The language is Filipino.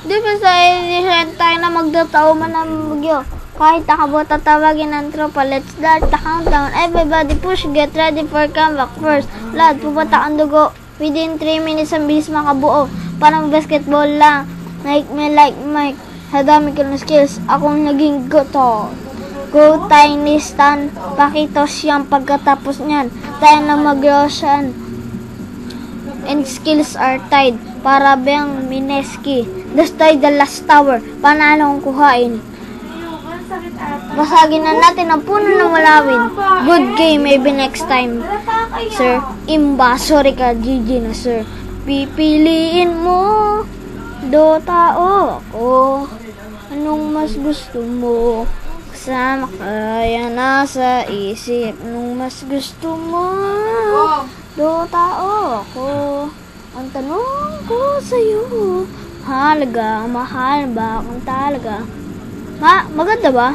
Di ba sa edition tayo na magdotao man ng bagyo? Kahit nakabo tatawagin ng tropa, let's start the countdown. Everybody push, get ready for comeback first. Lad, pupunta ang dugo. Within 3 minutes ang bilis makabuo. Parang basketball lang. Like Mike. Sa dami ko ng skills, akong naging goto. Go tiny stand. Pakitos siyang pagkatapos niyan. Tayo na mag-roshan. And skills are tied. Para bang Mineski. Destroy the last tower. Panalo kong kuhain. Basagin na natin ang puno ng malawin. Good game, maybe next time. Sir, Imba, sorry ka, GG na sir. Pipiliin mo, Dota o ako. Anong mas gusto mo? Kasama kaya nasa isip. Anong mas gusto mo? Dota o ako. Ang tanong ko sa'yo, mahal ba akong talaga? Maganda ba?